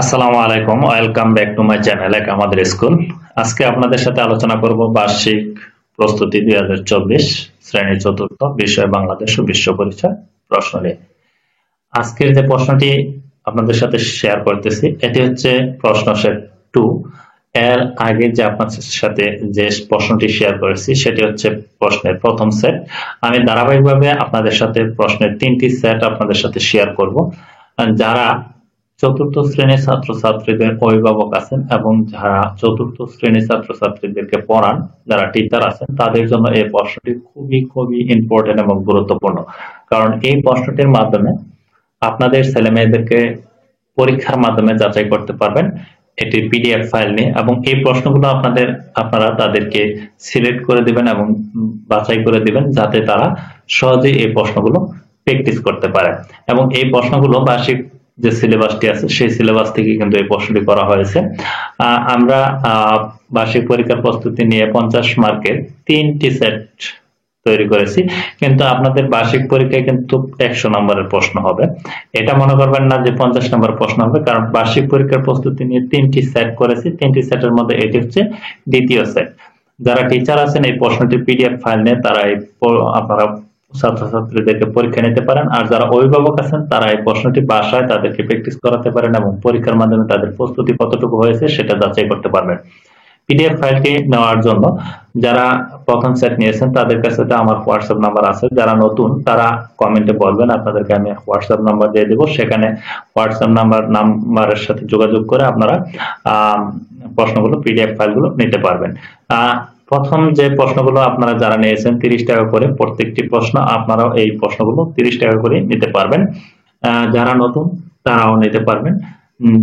আসসালামু আলাইকুম, welcome back to my channel এক আমাদের স্কুল। আজকে আপনাদের সাথে আলোচনা করব বার্ষিক প্রস্তুতি 2024 শ্রেণী চতুর্থ বিষয় বাংলাদেশ ও বিশ্ব পরিচয় প্রশ্ন নিয়ে। আজকের যে প্রশ্নটি আপনাদের সাথে শেয়ার করতেছি এটি হচ্ছে প্রশ্ন সেট 2। এর আগে যে আপনাদের সাথে যে প্রশ্নটি শেয়ার করেছি সেটি হচ্ছে প্রশ্নের প্রথম সেট। আমি ধারাবাহিকভাবে আপনাদের সাথে প্রশ্নের 3টি সেট আপনাদের সাথে শেয়ার করব। যারা চতুর্থ শ্রেণীর ছাত্রছাত্রীদের অভিভাবক আছেন এবং যারা চতুর্থ শ্রেণীর ছাত্রছাত্রীদেরকে পড়ান, যারা টিচার আছেন, তাদের জন্য এই প্রশ্নটি খুবই খুবই ইম্পর্টেন্ট এবং গুরুত্বপূর্ণ। কারণ এই প্রশ্নটির মাধ্যমে আপনাদের ছেলে মেয়েদেরকে পরীক্ষার মাধ্যমে যাচাই করতে পারবেন এটির পিডিএফ ফাইল নিয়ে, এবং এই প্রশ্নগুলো আপনারা তাদেরকে সিলেক্ট করে দিবেন এবং বাছাই করে দিবেন যাতে তারা সহজেই এই প্রশ্নগুলো প্র্যাকটিস করতে পারে। এবং এই প্রশ্নগুলো বার্ষিক যে সিলেবাসটি আছে সেই সিলেবাস থেকে কিন্তু এই প্রশ্নটি করা হয়েছে। আমরা বার্ষিক পরীক্ষার প্রস্তুতি নিয়ে 50 মার্কের 3টি সেট তৈরি করেছি, কিন্তু আপনাদের বার্ষিক পরীক্ষায় কিন্তু 100 নম্বরের প্রশ্ন হবে। এটা মনে করবেন না যে 50 নম্বর প্রশ্ন হবে, কারণ বার্ষিক পরীক্ষার প্রস্তুতি নিয়ে 3টি সেট করেছি। 3টি সেটের মধ্যে এটি হচ্ছে দ্বিতীয় সেট। যারা টিচার আছেন এই প্রশ্নটির পিডিএফ ফাইল নিয়ে তারা আপনারা ছাত্রছাত্রীদেরকে পরীক্ষা নিতে পারেন, আর যারা অভিভাবক আছেন তারা এই প্রশ্নটি বাসায় তাদেরকে প্র্যাকটিস করাতে পারেন এবং পরীক্ষার মাধ্যমে তাদের প্রস্তুতি কতটুকু হয়েছে সেটা যাচাই করতে পারবেন। পিডিএফ ফাইলটি নেওয়ার জন্য যারা প্রথম সেট নিয়েছেন তাদের কাছে আমার হোয়াটসঅ্যাপ নাম্বার আছে। যারা নতুন তারা কমেন্টে বলবেন, আপনাদেরকে আমি হোয়াটসঅ্যাপ নাম্বার দিয়ে দেবো। সেখানে হোয়াটসঅ্যাপ নাম্বারের সাথে যোগাযোগ করে আপনারা প্রশ্নগুলো পিডিএফ ফাইলগুলো নিতে পারবেন। প্রথম যে প্রশ্নগুলো আপনারা যারা নিয়েছেন 30 টাকা করে প্রত্যেকটি প্রশ্ন, আপনারাও এই প্রশ্নগুলো 30 টাকা করে নিতে পারবেন। যারা নতুন তারাও নিতে পারবেন।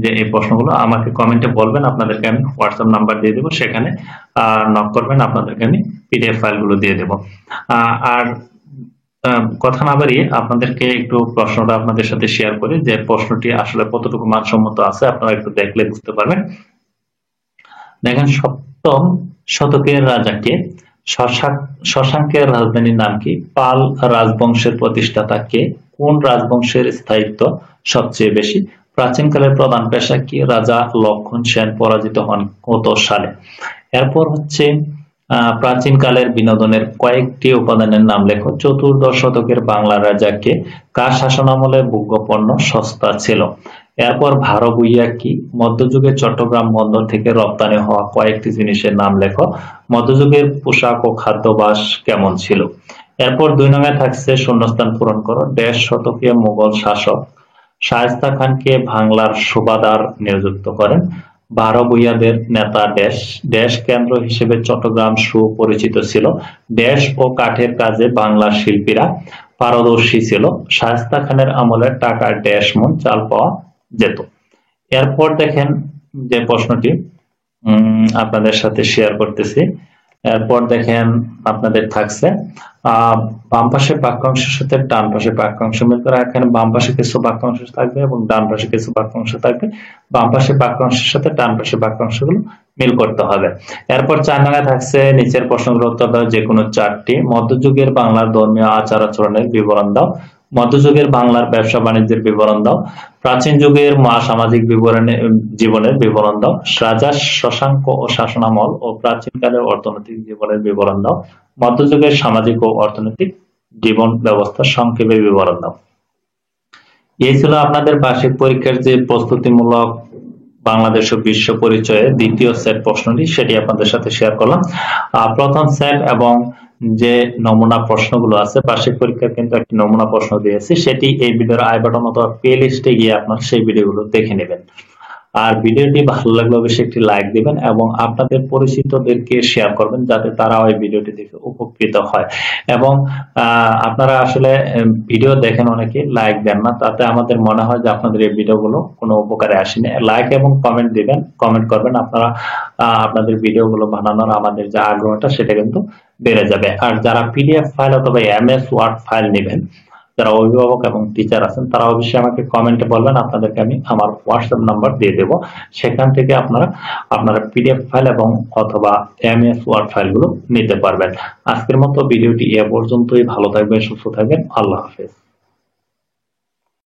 যে এই প্রশ্নগুলো আমাকে কমেন্টে বলবেন, আপনাদেরকে আমি হোয়াটসঅ্যাপ নাম্বার দিয়ে দেবো, সেখানে নক করবেন, আপনাদেরকে আমি পিডিএফ ফাইলগুলো দিয়ে দেবো। আর কথা না বাড়িয়ে আপনাদেরকে একটু প্রশ্নটা আপনাদের সাথে শেয়ার করি যে প্রশ্নটি আসলে কতটুকু মানসম্মত আছে, আপনারা একটু দেখলে বুঝতে পারবেন। দেখেন, সপ্তম শতকের রাজাকে শশাঙ্কের রাজধানীর নাম কি? পাল রাজবংশের প্রতিষ্ঠাতা কে? কোন রাজবংশের স্থায়িত্ব সবচেয়ে বেশি? প্রাচীনকালের প্রধান পেশা কি? রাজা লক্ষণ সেন পরাজিত হন কত সালে? এরপর হচ্ছে প্রাচীনকালের বিনোদনের কয়েকটি উপাদানের নাম লেখো। চতুর্দশ শতকের বাংলা রাজাকে? কার শাসনামলে ভোগ্যপণ্য সস্তা ছিল? এরপর ভারো বুইয়া কি? মধ্যযুগে চট্টগ্রাম বন্দর থেকে রপ্তানি হওয়া কয়েকটি জিনিসের নাম লেখো। মধ্যযুগের পোশাক ও খাদ্যাভ্যাস কেমন ছিল? এরপর 2 নঙে থাকছে শূন্যস্থান পূরণ করো। 1.5 শতকে মুঘল শাসক শায়েস্তা খানকে বাংলার সুবাদার নিযুক্ত করেন। ভারো ভূঁইয়াদের নেতা দেশ কেন্দ্র হিসেবে চট্টগ্রাম সুপরিচিত ছিল। দেশ ও কাঠের কাজে বাংলার শিল্পীরা পারদর্শী ছিল। শায়েস্তা খানের আমলে টাকা 1.5 মণ চাল পাওয়া যেত। এরপর দেখেন যে প্রশ্নটি আপনাদের সাথে শেয়ার করতেছি। এরপর দেখেন আপনাদের থাকছে বাম পাশে বাক্যাংশের সাথে ডান পাশে বাক্যাংশ মিল করা। এখানে বাম পাশে কিছু বাক্যাংশ থাকবে এবং ডান পাশে কিছু বাক্যাংশ থাকবে। বাম পাশে বাক্যাংশের সাথে ডান পাশে বাক্যাংশগুলো মিল করতে হবে। এরপর 4 নঙে থাকছে নিচের প্রশ্নগুলো উত্তর দাও যে কোনো 4টি। মধ্যযুগের বাংলার ধর্মীয় আচার আচরণের বিবরণ দাও। মধ্যযুগের বাংলার ব্যবসা বাণিজ্যের বিবরণ দাও। প্রাচীন যুগের সামাজিক জীবনের বিবরণ দাও। রাজা শশাঙ্ক ও শাসনামল ও প্রাচীনকালের অর্থনৈতিক জীবনের বিবরণ দাও। মধ্যযুগের সামাজিক ও অর্থনৈতিক জীবন ব্যবস্থার সংক্ষেপে বিবরণ দাও। এই ছিল আপনাদের বার্ষিক পরীক্ষার যে প্রস্তুতিমূলক বাংলাদেশ ও বিশ্ব পরিচয়ে দ্বিতীয় সেট প্রশ্নটি, সেটি আপনাদের সাথে শেয়ার করলাম। প্রথম সেট এবং যে নমুনা প্রশ্নগুলো আছে বার্ষিক পরীক্ষার কিন্তু একটি নমুনা প্রশ্ন দিয়েছি, সেটি এই ভিডিওর আই বাটন অথবা প্লে লিস্টে গিয়ে আপনারা সেই ভিডিওগুলো দেখে নেবেন। আর ভিডিওটি ভালো লাগলে অবশ্যই একটি লাইক দিবেন এবং আপনাদের পরিচিতদেরকে শেয়ার করবেন যাতে তারাও এই ভিডিওটি দেখে উপকৃত হয়। এবং আপনারা আসলে ভিডিও দেখেন অনেকে লাইক দেন না, তাতে আমাদের মনে হয় যে আপনাদের এই ভিডিওগুলো কোনো উপকারে আসেনি। লাইক এবং কমেন্ট দিবেন, কমেন্ট করবেন, আপনারা আপনাদের ভিডিওগুলো বানানোর আমাদের যে আগ্রহটা সেটা কিন্তু বেড়ে যাবে। আর যারা পিডিএফ ফাইল অথবা এমএস ওয়ার্ড ফাইল নেবেন, যারা অভিভাবক এবং টিচার আছেন, তারা অবশ্যই আমাকে কমেন্টে বলবেন, আপনাদেরকে আমি আমার হোয়াটসঅ্যাপ নাম্বার দিয়ে দেব। সেখান থেকে আপনারা পিডিএফ ফাইল এবং অথবা এমএস ওয়ার্ড ফাইলগুলো নিতে পারবেন। আজকের মতো ভিডিওটি এ পর্যন্তই। ভালো থাকবেন, সুস্থ থাকবেন, আল্লাহ হাফেজ।